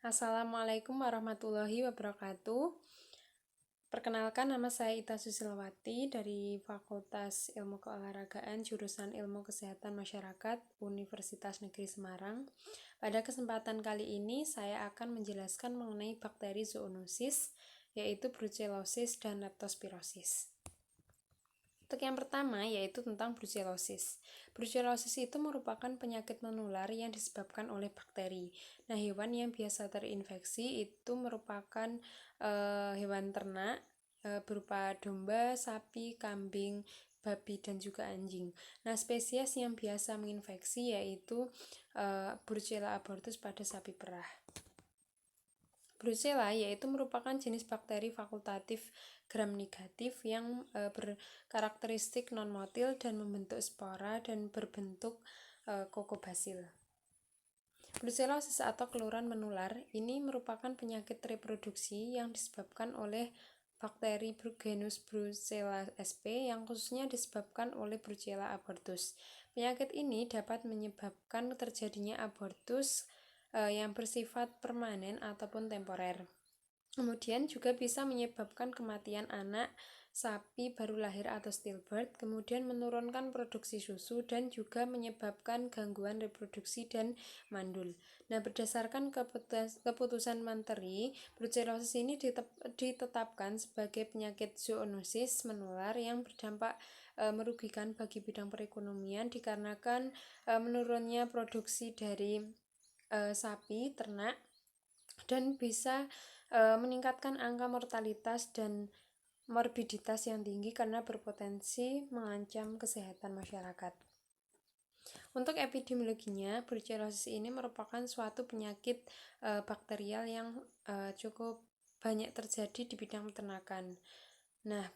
Assalamualaikum warahmatullahi wabarakatuh. Perkenalkan, nama saya Ita Susilawati dari Fakultas Ilmu Keolahragaan jurusan Ilmu Kesehatan Masyarakat Universitas Negeri Semarang. Pada kesempatan kali ini saya akan menjelaskan mengenai bakteri zoonosis, yaitu brucellosis dan leptospirosis. Untuk yang pertama yaitu tentang brucellosis. Brucellosis itu merupakan penyakit menular yang disebabkan oleh bakteri. Nah, hewan yang biasa terinfeksi itu merupakan hewan ternak berupa domba, sapi, kambing, babi, dan juga anjing. Nah, spesies yang biasa menginfeksi yaitu Brucella abortus pada sapi perah. Brucella yaitu merupakan jenis bakteri fakultatif gram-negatif yang berkarakteristik non-motil dan membentuk spora dan berbentuk kokobasil. Brucellosis atau keluran menular ini merupakan penyakit reproduksi yang disebabkan oleh bakteri genus Brucella sp yang khususnya disebabkan oleh Brucella abortus. Penyakit ini dapat menyebabkan terjadinya abortus yang bersifat permanen ataupun temporer. Kemudian juga bisa menyebabkan kematian anak sapi baru lahir atau stillbirth, kemudian menurunkan produksi susu dan juga menyebabkan gangguan reproduksi dan mandul. Nah, berdasarkan keputusan Menteri, brucellosis ini ditetapkan sebagai penyakit zoonosis menular yang berdampak merugikan bagi bidang perekonomian dikarenakan menurunnya produksi dari sapi ternak dan bisa meningkatkan angka mortalitas dan morbiditas yang tinggi karena berpotensi mengancam kesehatan masyarakat. Untuk epidemiologinya, brucellosis ini merupakan suatu penyakit bakterial yang cukup banyak terjadi di bidang peternakan. Nah,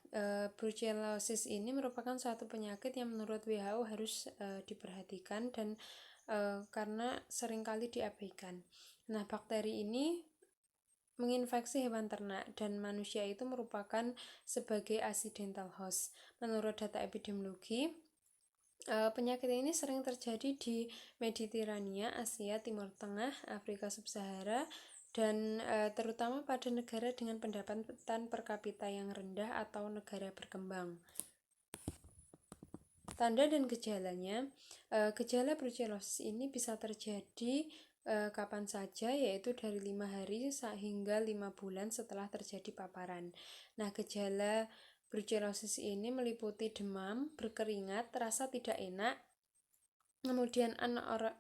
brucellosis ini merupakan suatu penyakit yang menurut WHO harus diperhatikan dan karena seringkali diabaikan. Nah, bakteri ini menginfeksi hewan ternak dan manusia itu merupakan sebagai accidental host. Menurut data epidemiologi, penyakit ini sering terjadi di Mediterania, Asia Timur Tengah, Afrika Sub-Sahara, dan terutama pada negara dengan pendapatan per kapita yang rendah atau negara berkembang. Tanda dan gejalanya, gejala brucellosis ini bisa terjadi kapan saja, yaitu dari 5 hari hingga 5 bulan setelah terjadi paparan. Nah, gejala brucellosis ini meliputi demam, berkeringat, rasa tidak enak, kemudian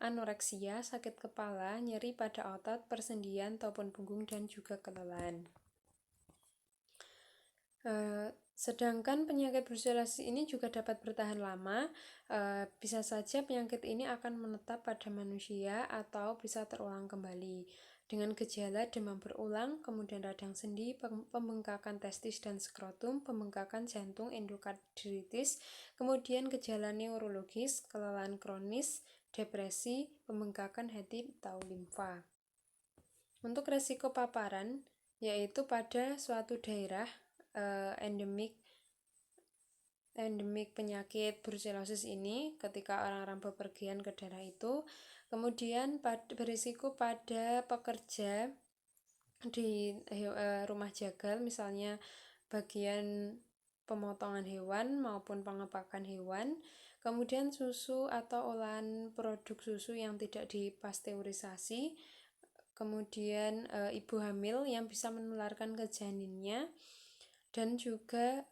anoreksia, sakit kepala, nyeri pada otot, persendian ataupun punggung, dan juga kelelahan. Sedangkan penyakit brucellosis ini juga dapat bertahan lama. Bisa saja penyakit ini akan menetap pada manusia atau bisa terulang kembali dengan gejala demam berulang, kemudian radang sendi, pembengkakan testis dan skrotum, pembengkakan jantung, endokardritis, kemudian gejala neurologis, kelelahan kronis, depresi, pembengkakan hati atau limfa. Untuk resiko paparan yaitu pada suatu daerah endemik penyakit brucellosis ini ketika orang-orang bepergian ke daerah itu, kemudian berisiko pada pekerja di rumah jagal, misalnya bagian pemotongan hewan maupun pengepakan hewan, kemudian susu atau olahan produk susu yang tidak dipasteurisasi, kemudian ibu hamil yang bisa menularkan ke janinnya, dan juga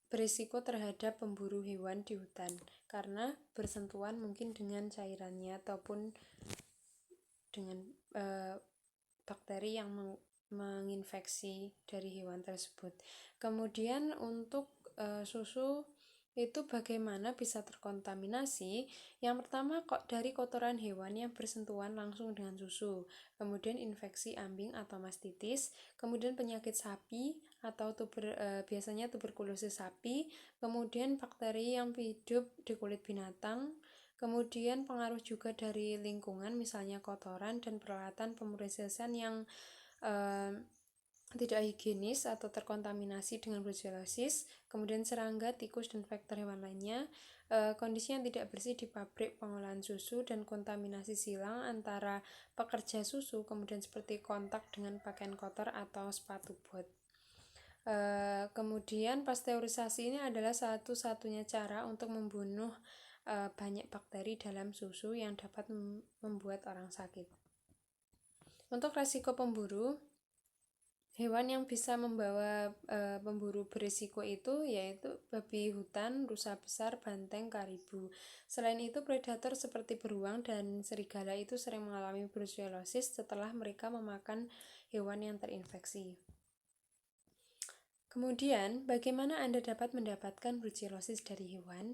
berisiko terhadap pemburu hewan di hutan karena bersentuhan mungkin dengan cairannya ataupun dengan bakteri yang menginfeksi dari hewan tersebut. Kemudian untuk susu itu bagaimana bisa terkontaminasi? Yang pertama dari kotoran hewan yang bersentuhan langsung dengan susu, kemudian infeksi ambing atau mastitis, kemudian penyakit sapi atau biasanya tuberkulosis sapi, kemudian bakteri yang hidup di kulit binatang, kemudian pengaruh juga dari lingkungan, misalnya kotoran dan peralatan pemrosesan yang tidak higienis atau terkontaminasi dengan brucellosis, kemudian serangga, tikus, dan faktor hewan lainnya, kondisi yang tidak bersih di pabrik pengolahan susu, dan kontaminasi silang antara pekerja susu, kemudian seperti kontak dengan pakaian kotor atau sepatu bot. Kemudian pasteurisasi ini adalah satu-satunya cara untuk membunuh banyak bakteri dalam susu yang dapat membuat orang sakit. Untuk resiko pemburu, hewan yang bisa membawa pemburu berisiko itu yaitu babi hutan, rusa besar, banteng, karibu. Selain itu, predator seperti beruang dan serigala itu sering mengalami brucellosis setelah mereka memakan hewan yang terinfeksi. Kemudian, bagaimana Anda dapat mendapatkan brucellosis dari hewan?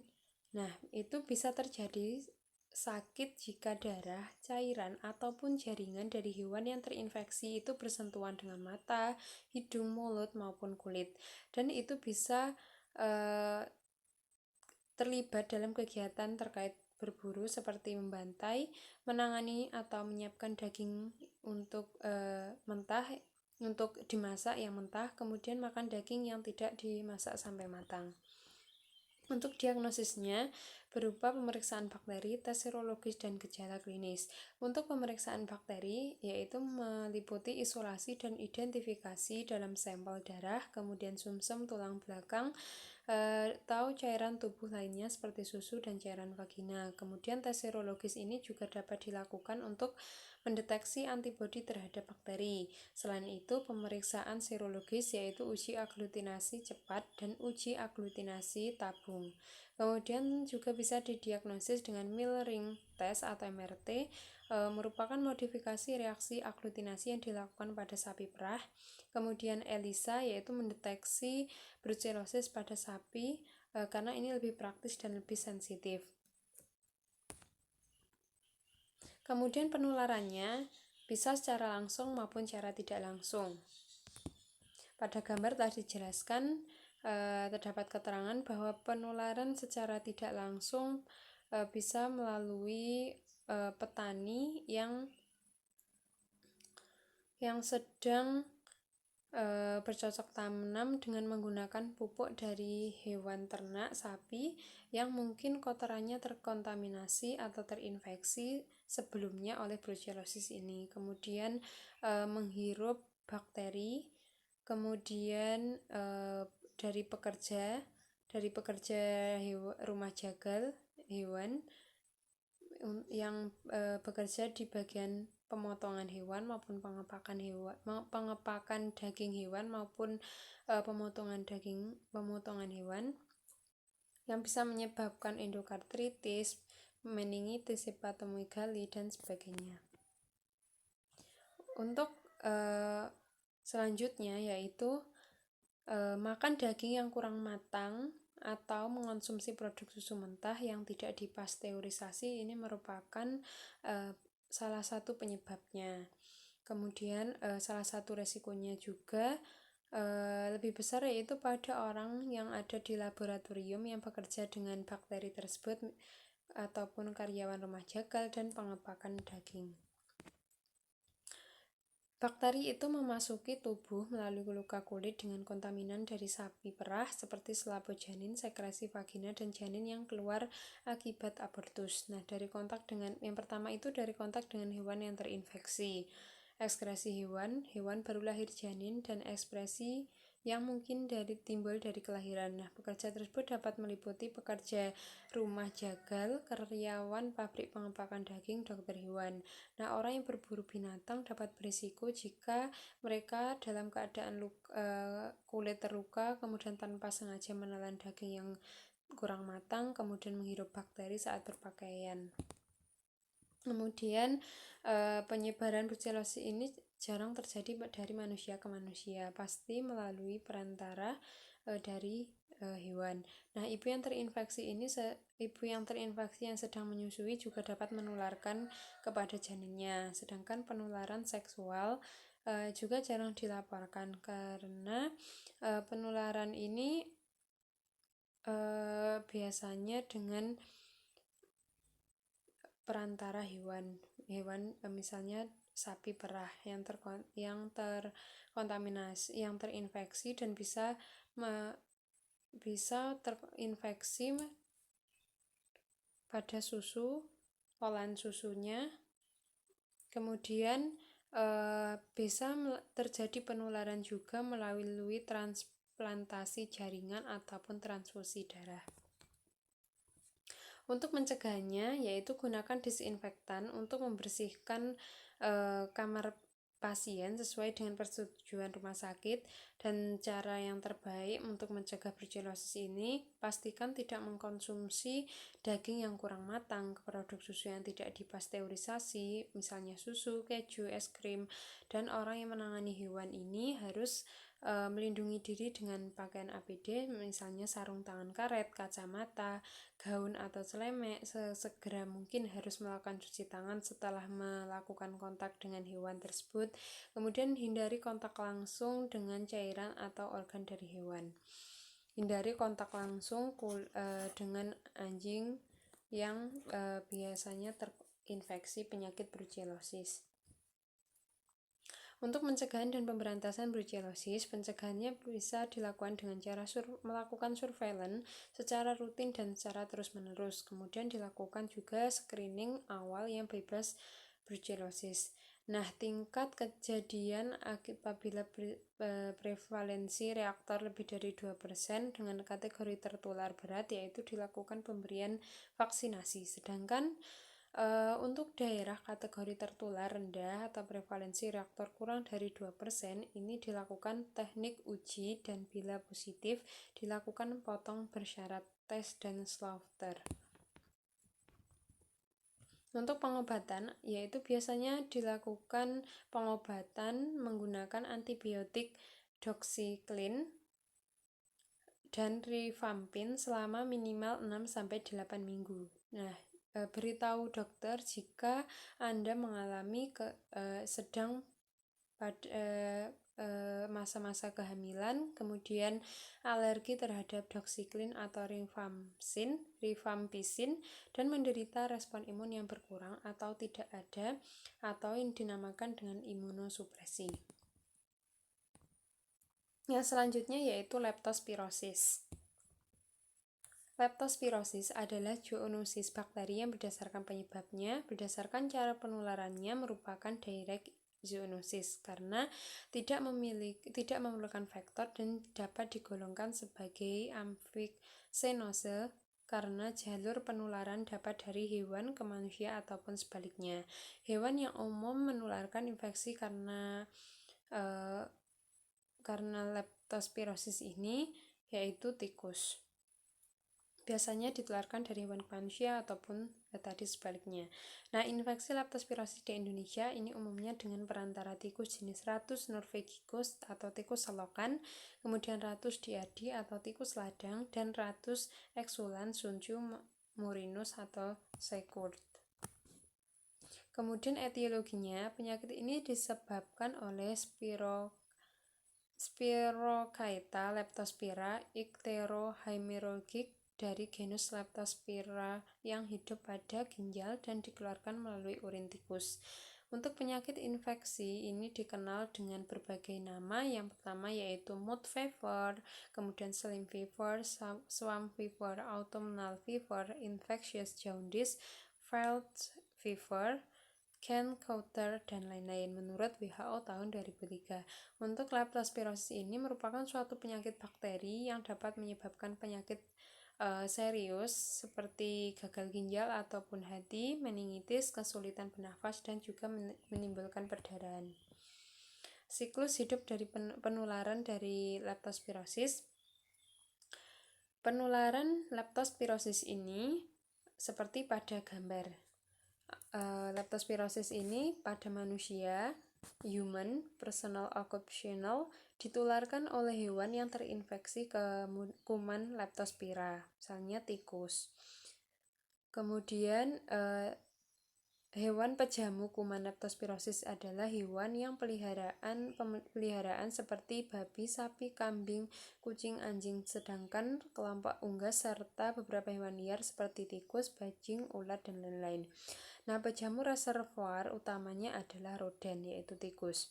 Nah, itu bisa terjadi sakit jika darah, cairan, ataupun jaringan dari hewan yang terinfeksi itu bersentuhan dengan mata, hidung, mulut, maupun kulit. Dan itu bisa terlibat dalam kegiatan terkait berburu seperti membantai, menangani atau menyiapkan daging untuk mentah, untuk dimasak yang mentah, kemudian makan daging yang tidak dimasak sampai matang. Untuk diagnosisnya berupa pemeriksaan bakteri, tes serologis, dan gejala klinis. Untuk pemeriksaan bakteri yaitu meliputi isolasi dan identifikasi dalam sampel darah, kemudian sumsum tulang belakang, atau cairan tubuh lainnya seperti susu dan cairan vagina. Kemudian tes serologis ini juga dapat dilakukan untuk mendeteksi antibodi terhadap bakteri. Selain itu, pemeriksaan serologis yaitu uji aglutinasi cepat dan uji aglutinasi tabung. Kemudian juga bisa didiagnosis dengan Mill-Ring test atau MRT, merupakan modifikasi reaksi aglutinasi yang dilakukan pada sapi perah. Kemudian ELISA yaitu mendeteksi brucellosis pada sapi, karena ini lebih praktis dan lebih sensitif. Kemudian penularannya bisa secara langsung maupun secara tidak langsung. Pada gambar telah dijelaskan, terdapat keterangan bahwa penularan secara tidak langsung bisa melalui petani yang sedang bercocok tanam dengan menggunakan pupuk dari hewan ternak sapi yang mungkin kotorannya terkontaminasi atau terinfeksi sebelumnya oleh brucellosis ini, kemudian menghirup bakteri, kemudian dari pekerja rumah jagal hewan yang bekerja di bagian pemotongan hewan maupun pengepakan daging hewan maupun pemotongan hewan yang bisa menyebabkan endokarditis, meningitis, hepatomegali, dan sebagainya. Untuk selanjutnya yaitu makan daging yang kurang matang atau mengonsumsi produk susu mentah yang tidak dipasteurisasi, ini merupakan salah satu penyebabnya. Kemudian salah satu resikonya juga lebih besar yaitu pada orang yang ada di laboratorium yang bekerja dengan bakteri tersebut ataupun karyawan rumah jagal dan pengepakan daging. Bakteri itu memasuki tubuh melalui luka kulit dengan kontaminan dari sapi perah seperti selaput janin, sekresi vagina, dan janin yang keluar akibat abortus. Nah, yang pertama itu dari kontak dengan hewan yang terinfeksi. Ekskresi hewan baru lahir janin, dan ekspresi yang mungkin timbul dari kelahiran. Nah, pekerja tersebut dapat meliputi pekerja rumah jagal, karyawan pabrik pengepakan daging, dokter hewan. Nah, orang yang berburu binatang dapat berisiko jika mereka dalam keadaan kulit terluka, kemudian tanpa sengaja menelan daging yang kurang matang, kemudian menghirup bakteri saat berpakaian. Kemudian penyebaran brucellosis ini jarang terjadi dari manusia ke manusia, pasti melalui perantara dari hewan. Nah, ibu yang terinfeksi yang sedang menyusui juga dapat menularkan kepada janinnya. Sedangkan penularan seksual juga jarang dilaporkan karena penularan ini biasanya dengan perantara hewan misalnya sapi perah yang terkontaminasi, yang terinfeksi dan bisa terinfeksi pada susu, olahan susunya. Kemudian bisa terjadi penularan juga melalui transplantasi jaringan ataupun transfusi darah. Untuk mencegahnya, yaitu gunakan disinfektan untuk membersihkan kamar pasien sesuai dengan persetujuan rumah sakit. Dan cara yang terbaik untuk mencegah brucellosis ini, pastikan tidak mengkonsumsi daging yang kurang matang, produk susu yang tidak dipasteurisasi, misalnya susu, keju, es krim. Dan orang yang menangani hewan ini harus melindungi diri dengan pakaian APD, misalnya sarung tangan karet, kacamata, gaun atau celemek. Sesegera mungkin harus melakukan cuci tangan setelah melakukan kontak dengan hewan tersebut. Kemudian hindari kontak langsung dengan cairan atau organ dari hewan. Hindari kontak langsung dengan anjing yang biasanya terinfeksi penyakit brucellosis. Untuk pencegahan dan pemberantasan brucellosis, pencegahannya bisa dilakukan dengan cara melakukan surveillance secara rutin dan secara terus-menerus. Kemudian dilakukan juga screening awal yang bebas brucellosis. Nah, tingkat kejadian apabila prevalensi reaktor lebih dari 2% dengan kategori tertular berat, yaitu dilakukan pemberian vaksinasi. Sedangkan untuk daerah kategori tertular rendah atau prevalensi reaktor kurang dari 2%, ini dilakukan teknik uji dan bila positif dilakukan potong bersyarat tes dan slaughter. Untuk pengobatan, yaitu biasanya dilakukan pengobatan menggunakan antibiotik doxycycline dan rifampin selama minimal 6-8 minggu. Nah, beritahu dokter jika Anda mengalami sedang pada masa-masa kehamilan, kemudian alergi terhadap doxycycline atau rifampicin, dan menderita respon imun yang berkurang atau tidak ada, atau yang dinamakan dengan imunosupresi. Yang selanjutnya yaitu leptospirosis. Leptospirosis adalah zoonosis bakteri yang berdasarkan penyebabnya, berdasarkan cara penularannya merupakan direct zoonosis karena tidak memerlukan vektor dan dapat digolongkan sebagai amfiksenosis karena jalur penularan dapat dari hewan ke manusia ataupun sebaliknya. Hewan yang umum menularkan infeksi karena leptospirosis ini yaitu tikus. Biasanya ditularkan dari hewan ke manusia ataupun tadi sebaliknya. Nah, infeksi leptospirosis di Indonesia ini umumnya dengan perantara tikus jenis Ratus norvegicus atau tikus selokan, kemudian Ratus diadi atau tikus ladang, dan Ratus exulans suncu murinus atau Secourt. Kemudian etiologinya, penyakit ini disebabkan oleh Spirochaeta leptospira icterohemorrhagic dari genus Leptospira yang hidup pada ginjal dan dikeluarkan melalui urin tikus. Untuk penyakit infeksi ini dikenal dengan berbagai nama. Yang pertama yaitu mood fever, kemudian slim fever, swamp fever, autumnal fever, infectious jaundice, Veldt fever, Kent Coulter, dan lain-lain menurut WHO tahun 2003. Untuk leptospirosis ini merupakan suatu penyakit bakteri yang dapat menyebabkan penyakit serius seperti gagal ginjal ataupun hati, meningitis, kesulitan bernafas, dan juga menimbulkan perdarahan. Siklus hidup dari penularan dari leptospirosis. Penularan leptospirosis ini seperti pada gambar. Leptospirosis ini pada manusia, human personal occupational, ditularkan oleh hewan yang terinfeksi ke kuman leptospira, misalnya tikus. Kemudian hewan pejamu kuman leptospirosis adalah hewan yang peliharaan seperti babi, sapi, kambing, kucing, anjing, sedangkan kelompok unggas serta beberapa hewan liar seperti tikus, bajing, ular, dan lain-lain. Nah, pejamu reservoir utamanya adalah rodent, yaitu tikus.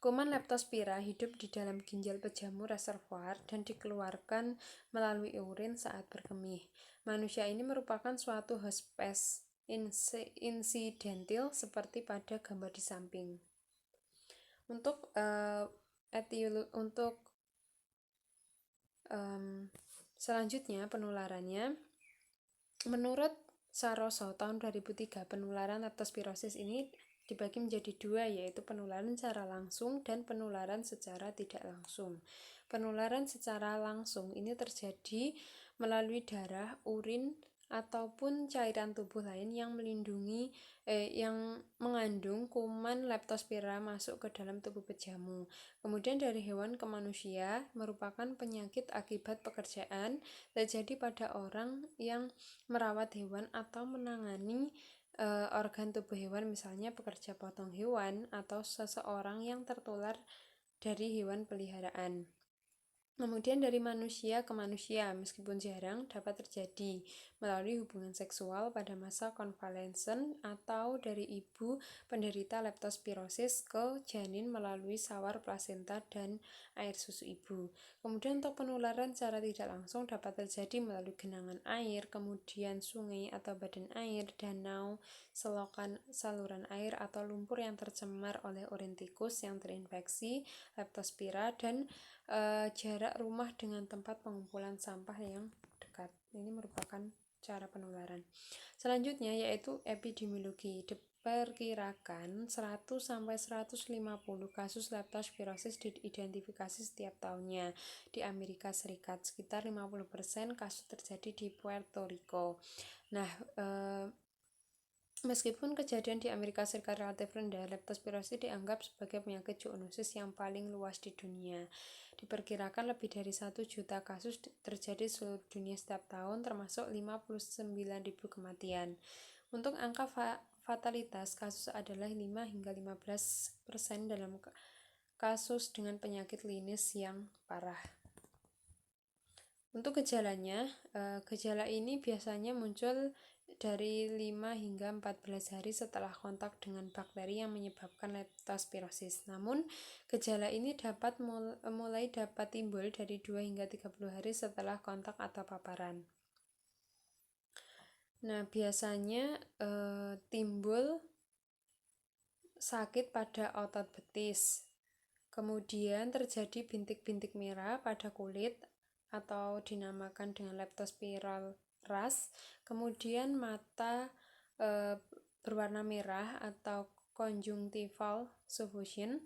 Kuman Leptospira hidup di dalam ginjal pejamu reservoir dan dikeluarkan melalui urin saat berkemih. Manusia ini merupakan suatu host pest insidentil seperti pada gambar di samping. Untuk selanjutnya penularannya, menurut Saroso tahun 2003, penularan leptospirosis ini dibagi menjadi dua, yaitu penularan secara langsung dan penularan secara tidak langsung. Penularan secara langsung ini terjadi melalui darah, urin, ataupun cairan tubuh lain yang mengandung kuman leptospira masuk ke dalam tubuh pejamu. Kemudian dari hewan ke manusia merupakan penyakit akibat pekerjaan terjadi pada orang yang merawat hewan atau menangani organ tubuh hewan, misalnya pekerja potong hewan atau seseorang yang tertular dari hewan peliharaan. Kemudian dari manusia ke manusia, meskipun jarang, dapat terjadi melalui hubungan seksual pada masa konvalesen atau dari ibu penderita leptospirosis ke janin melalui sawar plasenta dan air susu ibu. Kemudian untuk penularan secara tidak langsung dapat terjadi melalui genangan air, kemudian sungai atau badan air, danau, selokan, saluran air atau lumpur yang tercemar oleh urin tikus yang terinfeksi leptospira, dan jarak rumah dengan tempat pengumpulan sampah yang dekat. Ini merupakan cara penularan. Selanjutnya yaitu epidemiologi. Diperkirakan 100-150 kasus leptospirosis diidentifikasi setiap tahunnya di Amerika Serikat. Sekitar 50% kasus terjadi di Puerto Rico. Nah, meskipun kejadian di Amerika Serikat relatif rendah, leptospirosis dianggap sebagai penyakit zoonosis yang paling luas di dunia. Diperkirakan lebih dari 1 juta kasus terjadi di seluruh dunia setiap tahun, termasuk 59.000 kematian. Untuk angka fatalitas kasus adalah 5 hingga 15% dalam kasus dengan penyakit klinis yang parah. Untuk gejalanya, gejala ini biasanya muncul dari 5 hingga 14 hari setelah kontak dengan bakteri yang menyebabkan leptospirosis. Namun, gejala ini dapat timbul dari 2 hingga 30 hari setelah kontak atau paparan. Nah, biasanya timbul sakit pada otot betis. Kemudian terjadi bintik-bintik merah pada kulit atau dinamakan dengan leptospiral rash. Kemudian mata berwarna merah atau conjunctival suffusion.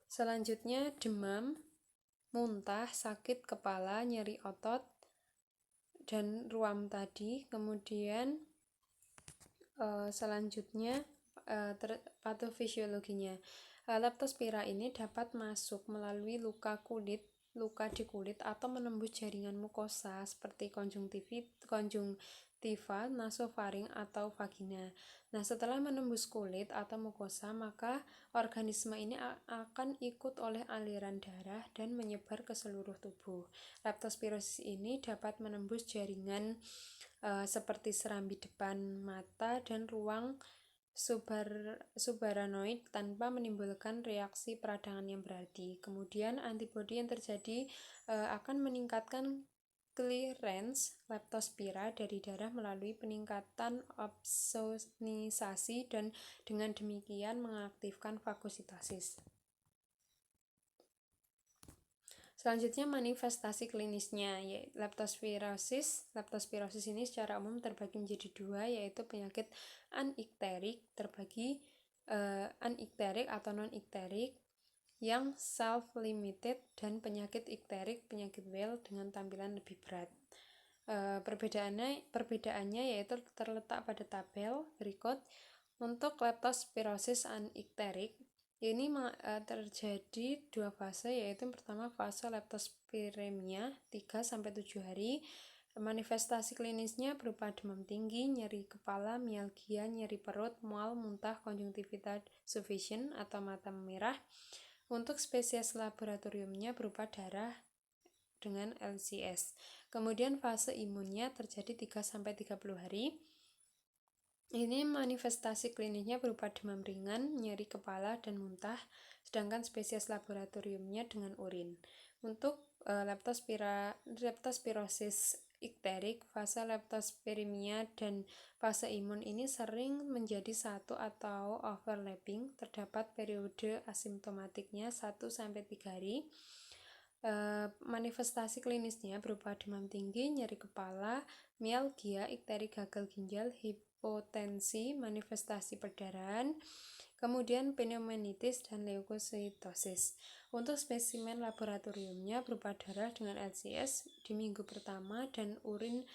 Selanjutnya demam, muntah, sakit kepala, nyeri otot, dan ruam tadi. Kemudian selanjutnya patofisiologinya. Leptospira ini dapat masuk melalui luka di kulit atau menembus jaringan mukosa seperti konjungtiva, nasofaring, atau vagina. Nah, setelah menembus kulit atau mukosa, maka organisme ini akan ikut oleh aliran darah dan menyebar ke seluruh tubuh. Leptospirosis ini dapat menembus jaringan seperti serambi depan mata dan ruang subaranoid tanpa menimbulkan reaksi peradangan yang berarti. Kemudian antibodi yang terjadi akan meningkatkan clearance leptospira dari darah melalui peningkatan opsonisasi dan dengan demikian mengaktifkan fagositosis. Selanjutnya manifestasi klinisnya, yaitu leptospirosis. Leptospirosis ini secara umum terbagi menjadi dua, yaitu penyakit anikterik atau non-ikterik yang self-limited, dan penyakit ikterik, penyakit Weil dengan tampilan lebih berat. Perbedaannya yaitu terletak pada tabel berikut. Untuk leptospirosis anikterik ini terjadi dua fase, yaitu pertama fase leptospiremia 3-7 hari. Manifestasi klinisnya berupa demam tinggi, nyeri kepala, mialgia, nyeri perut, mual, muntah, konjungtivitis suffusion atau mata merah. Untuk spesies laboratoriumnya berupa darah dengan LCS. Kemudian fase imunnya terjadi 3-30 hari. Ini manifestasi klinisnya berupa demam ringan, nyeri kepala, dan muntah, sedangkan spesies laboratoriumnya dengan urin. Untuk leptospirosis ikterik, fase leptospirimia dan fase imun ini sering menjadi satu atau overlapping. Terdapat periode asimptomatiknya 1-3 hari. Manifestasi klinisnya berupa demam tinggi, nyeri kepala, mialgia, ikterik gagal ginjal, hipotensi, manifestasi perdarahan, kemudian pneumonitis dan leukositosis. Untuk spesimen laboratoriumnya berupa darah dengan LCS di minggu pertama dan urin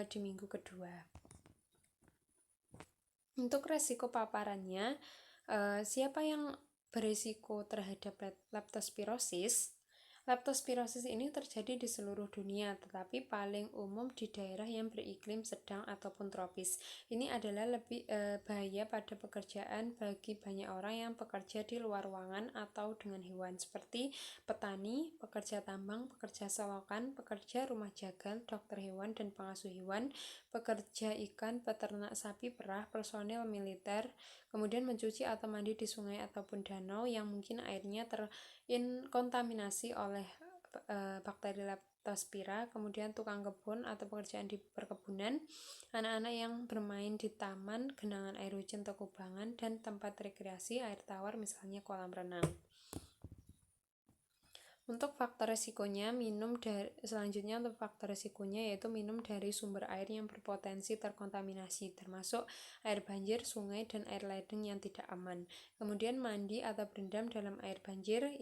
di minggu kedua. Untuk resiko paparannya, siapa yang berisiko terhadap leptospirosis? Leptospirosis ini terjadi di seluruh dunia, tetapi paling umum di daerah yang beriklim sedang ataupun tropis. Ini adalah lebih bahaya pada pekerjaan bagi banyak orang yang bekerja di luar ruangan atau dengan hewan, seperti petani, pekerja tambang, pekerja selokan, pekerja rumah jagal, dokter hewan dan pengasuh hewan, pekerja ikan, peternak sapi perah, personil militer, kemudian mencuci atau mandi di sungai ataupun danau yang mungkin airnya terkontaminasi oleh bakteri leptospira, kemudian tukang kebun atau pekerjaan di perkebunan, anak-anak yang bermain di taman, genangan air hujan atau kubangan, dan tempat rekreasi air tawar misalnya kolam renang. Untuk faktor resikonya, selanjutnya untuk faktor resikonya yaitu minum dari sumber air yang berpotensi terkontaminasi, termasuk air banjir, sungai, dan air ledeng yang tidak aman. Kemudian mandi atau berendam dalam air banjir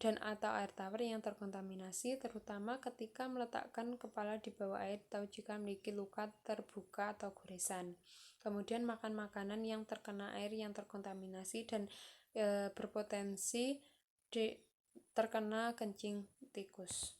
atau air tawar yang terkontaminasi, terutama ketika meletakkan kepala di bawah air atau jika memiliki luka terbuka atau goresan. Kemudian makan makanan yang terkena air yang terkontaminasi dan berpotensi terkena kencing tikus.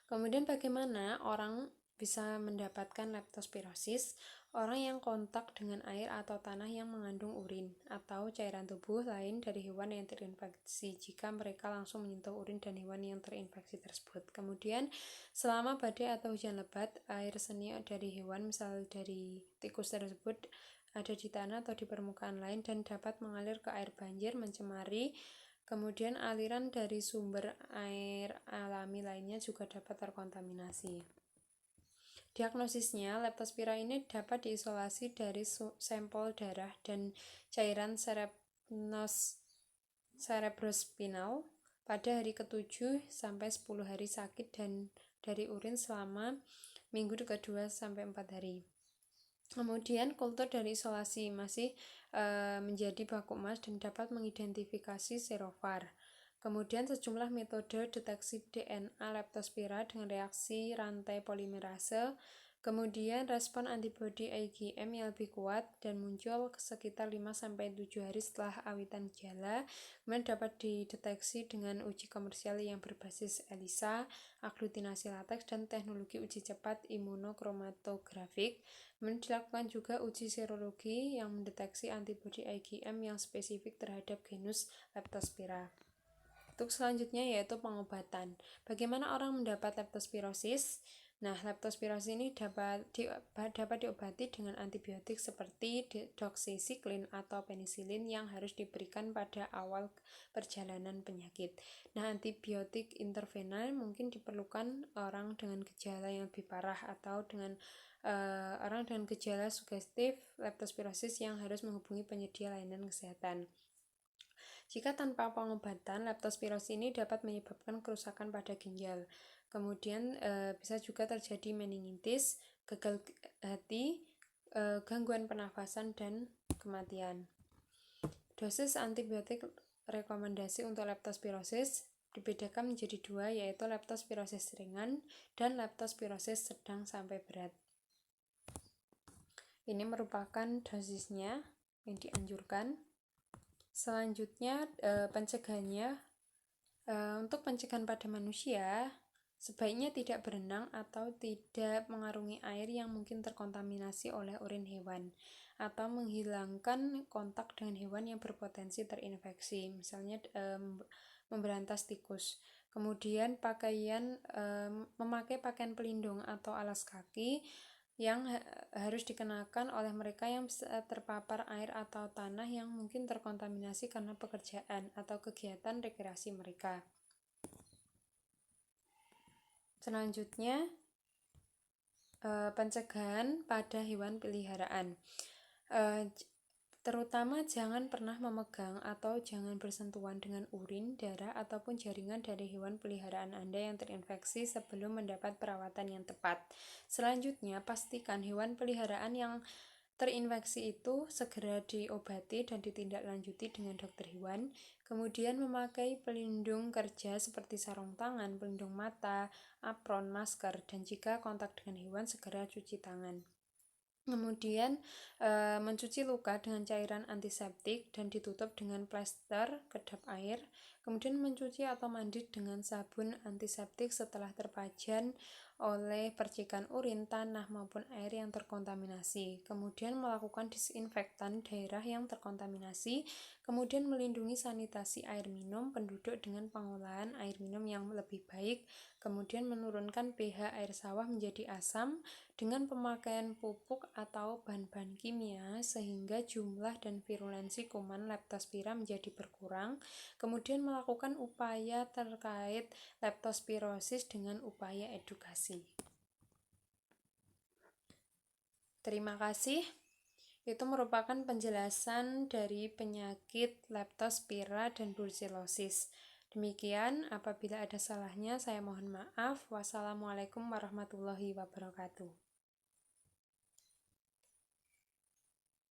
Kemudian bagaimana orang bisa mendapatkan leptospirosis? Orang yang kontak dengan air atau tanah yang mengandung urin atau cairan tubuh lain dari hewan yang terinfeksi jika mereka langsung menyentuh urin dan hewan yang terinfeksi tersebut. Kemudian selama badai atau hujan lebat, air seni dari hewan misal dari tikus tersebut ada di tanah atau di permukaan lain dan dapat mengalir ke air banjir, mencemari. Kemudian aliran dari sumber air alami lainnya juga dapat terkontaminasi. Diagnosisnya, leptospira ini dapat diisolasi dari sampel darah dan cairan cerebrospinal pada hari ke-7 sampai 10 hari sakit dan dari urin selama minggu ke-2 sampai 4 hari. Kemudian kultur dari isolasi masih menjadi baku emas dan dapat mengidentifikasi serovar. Kemudian sejumlah metode deteksi DNA leptospira dengan reaksi rantai polimerase, kemudian respon antibodi IgM yang lebih kuat dan muncul sekitar 5-7 hari setelah awitan gejala. Kemudian dapat dideteksi dengan uji komersial yang berbasis ELISA, aglutinasi lateks, dan teknologi uji cepat imunochromatografik. Kemudian dilakukan juga uji serologi yang mendeteksi antibodi IgM yang spesifik terhadap genus Leptospira. Untuk selanjutnya yaitu pengobatan. Bagaimana orang mendapat leptospirosis? Nah, leptospirosis ini dapat diobati dengan antibiotik seperti doxycycline atau penisilin yang harus diberikan pada awal perjalanan penyakit. Nah, antibiotik intravenal mungkin diperlukan orang dengan gejala yang lebih parah atau dengan orang dengan gejala sugestif leptospirosis yang harus menghubungi penyedia layanan kesehatan. Jika tanpa pengobatan, leptospirosis ini dapat menyebabkan kerusakan pada ginjal. Kemudian bisa juga terjadi meningitis, gagal hati, gangguan pernafasan, dan kematian. Dosis antibiotik rekomendasi untuk leptospirosis dibedakan menjadi 2, yaitu leptospirosis ringan dan leptospirosis sedang sampai berat. Ini merupakan dosisnya yang dianjurkan. Selanjutnya pencegahannya, untuk pencegahan pada manusia sebaiknya tidak berenang atau tidak mengarungi air yang mungkin terkontaminasi oleh urin hewan atau menghilangkan kontak dengan hewan yang berpotensi terinfeksi, misalnya memberantas tikus. Kemudian memakai pakaian pelindung atau alas kaki yang harus dikenakan oleh mereka yang terpapar air atau tanah yang mungkin terkontaminasi karena pekerjaan atau kegiatan rekreasi mereka. Selanjutnya, pencegahan pada hewan peliharaan. Terutama jangan pernah memegang atau jangan bersentuhan dengan urin, darah, ataupun jaringan dari hewan peliharaan Anda yang terinfeksi sebelum mendapat perawatan yang tepat. Selanjutnya, pastikan hewan peliharaan yang terinfeksi itu segera diobati dan ditindaklanjuti dengan dokter hewan. Kemudian memakai pelindung kerja seperti sarung tangan, pelindung mata, apron, masker, dan jika kontak dengan hewan segera cuci tangan. Kemudian mencuci luka dengan cairan antiseptik dan ditutup dengan plester kedap air. Kemudian mencuci atau mandi dengan sabun antiseptik setelah terpajan oleh percikan urin, tanah maupun air yang terkontaminasi. Kemudian melakukan disinfektan daerah yang terkontaminasi. Kemudian melindungi sanitasi air minum penduduk dengan pengolahan air minum yang lebih baik. Kemudian menurunkan pH air sawah menjadi asam dengan pemakaian pupuk atau bahan-bahan kimia sehingga jumlah dan virulensi kuman leptospira menjadi berkurang. Kemudian melakukan upaya terkait leptospirosis dengan upaya edukasi. Terima kasih. Itu merupakan penjelasan dari penyakit leptospira dan brucellosis. Demikian, apabila ada salahnya saya mohon maaf. Wassalamualaikum warahmatullahi wabarakatuh.